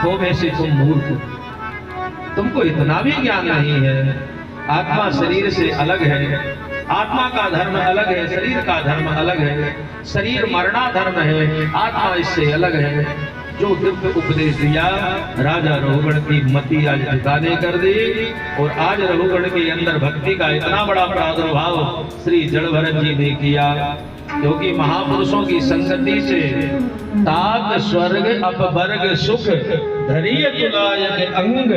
आंखों में से तुम मूर्ख, तुमको इतना भी ज्ञान नहीं है। आत्मा शरीर से अलग है, आत्मा का धर्म अलग है, शरीर का धर्म अलग है। शरीर मरना धर्म है, आत्मा इससे अलग है। जो दिव्य उपदेश दिया राजा रघुगण की मति आज ठिकाने कर दी। और आज रघुगण के अंदर भक्ति का इतना बड़ा प्रादुर्भाव श्री जड़भरत जी ने किया, क्योंकि महापुरुषों की संगति से तात स्वर्ग अपवर्ग सुख धरिय तुलायक अंग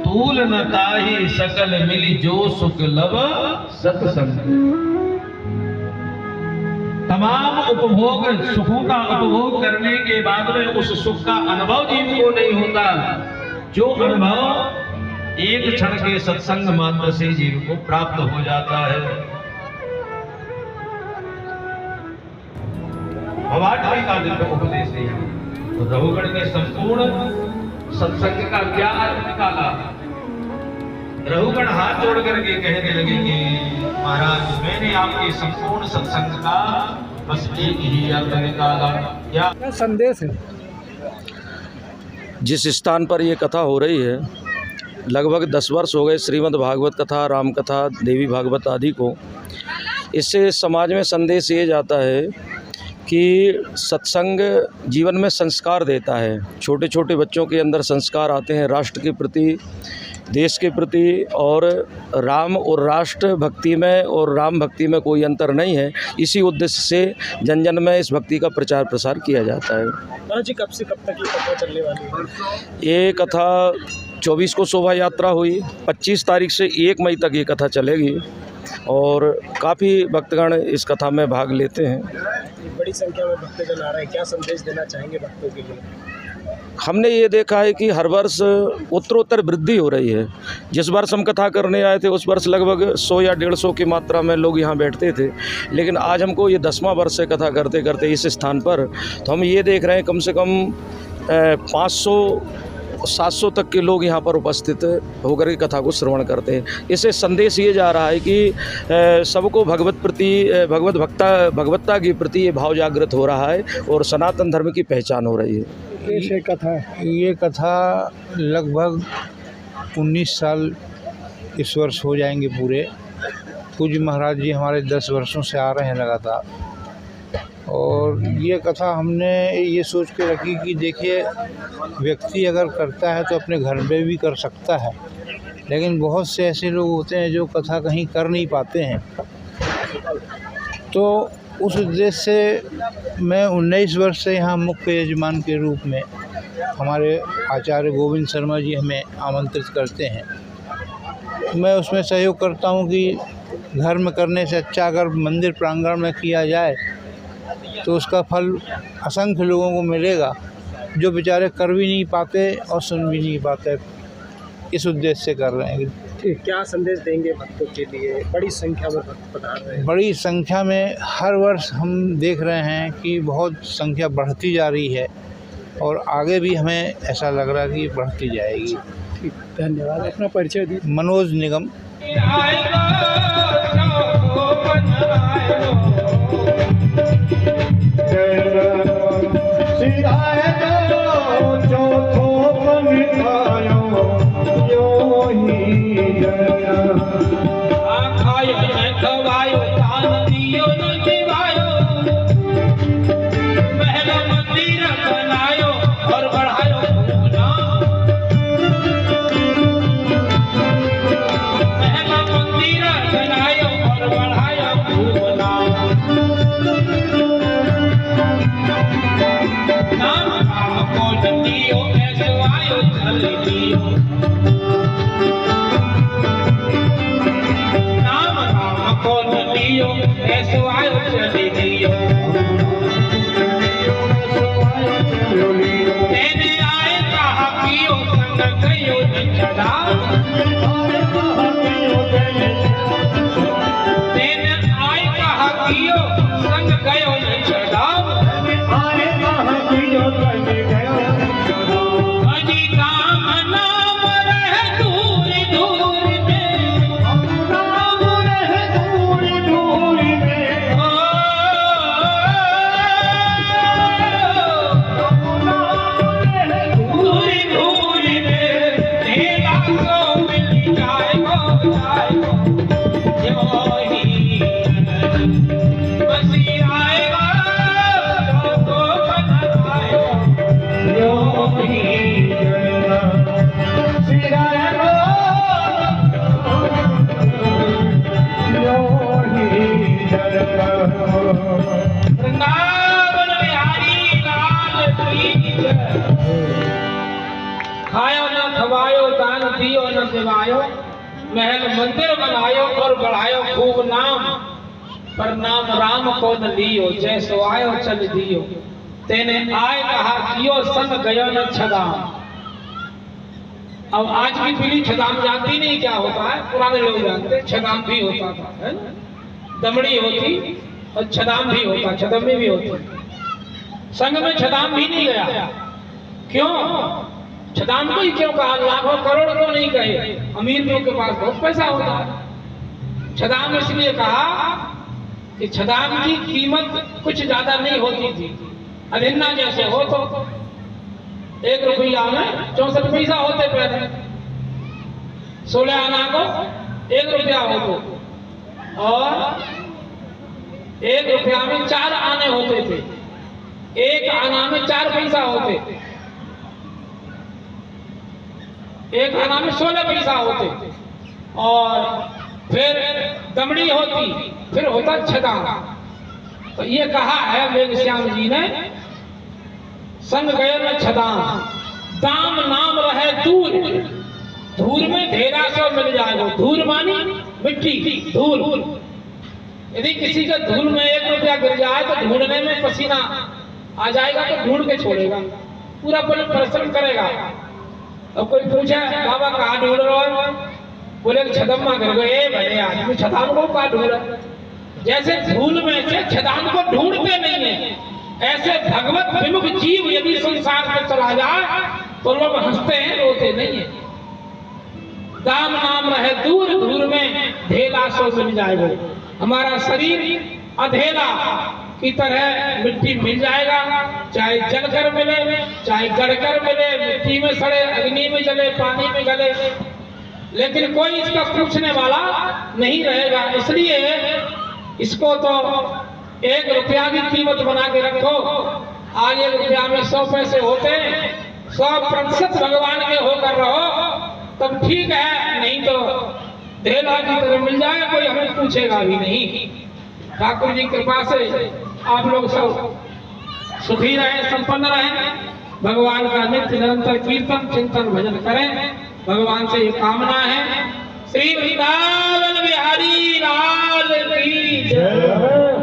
तूल न ताहि सकल मिली जो सुख लब सत्संग। तमाम उपभोग सुखों का उपभोग करने के बाद में उस सुख का अनुभव जीव को नहीं होता, जो अनुभव एक क्षण के सत्संग मात्र से जीव को प्राप्त हो जाता है। भवाटवी का दिव्य उपदेश दिया तो रघुगण ने संपूर्ण सत्संग का क्या अर्थ निकाला। रघुगण हाथ जोड़ करके कहने लगे कि महाराज मैंने आपके संपूर्ण सत्संग का बस एक ही अर्थ निकाला। क्या संदेश है? जिस स्थान पर ये कथा हो रही है, लगभग 10 वर्ष हो गए श्रीमद् भागवत कथा, राम कथा, देवी भागवत आदि को। इससे समाज में संदेश ये जाता है कि सत्संग जीवन में संस्कार देता है। छोटे छोटे बच्चों के अंदर संस्कार आते हैं राष्ट्र के प्रति, देश के प्रति, और राम और राष्ट्र भक्ति में और राम भक्ति में कोई अंतर नहीं है। इसी उद्देश्य से जन जन में इस भक्ति का प्रचार प्रसार किया जाता है। जी कब से कब तक ये कथा चलने वाली है? ये कथा 24 को शोभा यात्रा हुई, 25 तारीख से 1 मई तक ये कथा चलेगी और काफ़ी भक्तगण इस कथा में भाग लेते हैं। बड़ी संख्या में भक्तजन आ रहे हैं, क्या संदेश देना चाहेंगे भक्तों के लिए? हमने ये देखा है कि हर वर्ष उत्तरोत्तर वृद्धि हो रही है। जिस वर्ष हम कथा करने आए थे उस वर्ष लगभग 100 या 150 की मात्रा में लोग यहाँ बैठते थे, लेकिन आज हमको ये 10वां वर्ष से कथा करते करते इस स्थान पर तो हम ये देख रहे हैं कम से कम 500-700 तक के लोग यहाँ पर उपस्थित होकर के कथा को श्रवण करते हैं। इससे संदेश ये जा रहा है कि सबको भगवत्ता के प्रति ये भाव जागृत हो रहा है और सनातन धर्म की पहचान हो रही है। ये कथा लगभग 19 साल इस वर्ष हो जाएंगे पूरे। पूज्य महाराज जी हमारे 10 वर्षों से आ रहे हैं लगातार, और ये कथा हमने ये सोच के रखी कि देखिए व्यक्ति अगर करता है तो अपने घर में भी कर सकता है, लेकिन बहुत से ऐसे लोग होते हैं जो कथा कहीं कर नहीं पाते हैं। तो उस उद्देश्य से मैं 19 वर्ष से यहाँ मुख्य यजमान के रूप में हमारे आचार्य गोविंद शर्मा जी हमें आमंत्रित करते हैं। मैं उसमें सहयोग करता हूँ कि घर में करने से अच्छा अगर मंदिर प्रांगण में किया जाए तो उसका फल असंख्य लोगों को मिलेगा, जो बेचारे कर भी नहीं पाते और सुन भी नहीं पाते। इस उद्देश्य से कर रहे हैं। ठीक, क्या संदेश देंगे भक्तों के लिए? बड़ी संख्या में भक्त पधार रहे हैं। बड़ी संख्या में हर वर्ष हम देख रहे हैं कि बहुत संख्या बढ़ती जा रही है और आगे भी हमें ऐसा लग रहा है कि बढ़ती जाएगी। ठीक, धन्यवाद। अपना परिचय दीजिए। मनोज निगम। मंदिर जगायो, महल मंदिर बनायो और बढ़ायो खूब नाम, पर नाम राम को न लियो, जैसो आयो चल दियो। तेने आय कहा कियो, संग गयो न छदाम। अब आज की पीढ़ी छदाम जानती नहीं क्या होता है, पुराने लोग जानते, छदाम भी होता था, है ना? दमड़ी होती और छदाम भी होता, छदमी भी होती। संग में छदाम भी नहीं गया, क्यों? छदाम को ही क्यों कहा? लाखों करोड़ को नहीं कहे, अमीर लोग के पास बहुत पैसा होता है। छदाम इसलिए कहा कि छदाम की कीमत कुछ ज्यादा नहीं होती थी। अधिन्ना जैसे हो तो 1 रुपया में 64 पैसा होते पहले, 16 आना को 1 रुपया हो तो, और 1 रुपया में 4 आने होते थे, 1 आना में 4 पैसा होते, 1 आना में 16 पैसा होते, और फिर दमड़ी होती, फिर होता छदाम। तो ये कहा है मेघश्याम जी ने, संग गए न छदाम, दाम नाम रहे दूर, धूर में ढेरा सो मिल जाएगा। धूर मानी मिट्टी, धूल। यदि किसी के धूल में 1 रुपया गिर जाए तो ढूंढने में पसीना आ जाएगा, तो ढूंढ के छोड़ेगा, पूरा परिश्रम करेगा। अब कोई पूछे बाबा कहाँ ढूंढ रहे हो, बोले छदम में गिर गए, भले आदमी छदाम को कहाँ ढूंढ। जैसे धूल में से छदाम को ढूंढते नहीं है, ऐसे भगवत विमुख जीव यदि संसार में चला जाए तो लोग हंसते हैं, रोते नहीं है। दाम नाम रहे दूर, दूर में ढेला सो मिल जाएगा। हमारा शरीर अधेला की तरह मिट्टी मिल जाएगा, चाहे जलकर मिले, चाहे गड़कर मिले, मिट्टी में सड़े, अग्नि में जले, पानी में गले, लेकिन कोई इसका पूछने वाला नहीं रहेगा। इसलिए इसको तो 1 रुपया की कीमत बना के रखो। आज 1 रुपया में 100 पैसे होते, 100% भगवान के होकर रहो, तब ठीक है, नहीं तो ढेला की तरह मिल जाए, कोई हमें पूछेगा भी नहीं। ठाकुर जी कृपा से आप लोग सब सुखी रहे, संपन्न रहे, भगवान का नित्य निरंतर कीर्तन चिंतन भजन करें, भगवान से ये कामना है। श्री वृंदावन बिहारी लाल की जय।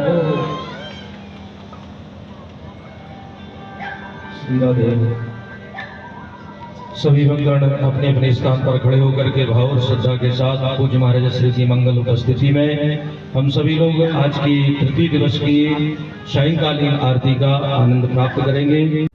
सभी भक्तगण अपने अपने स्थान पर खड़े होकर के भाव और श्रद्धा के साथ पूज्य महाराज श्री की मंगल उपस्थिति में हम सभी लोग आज की तृतीय दिवस की सायंकालीन आरती का आनंद प्राप्त करेंगे।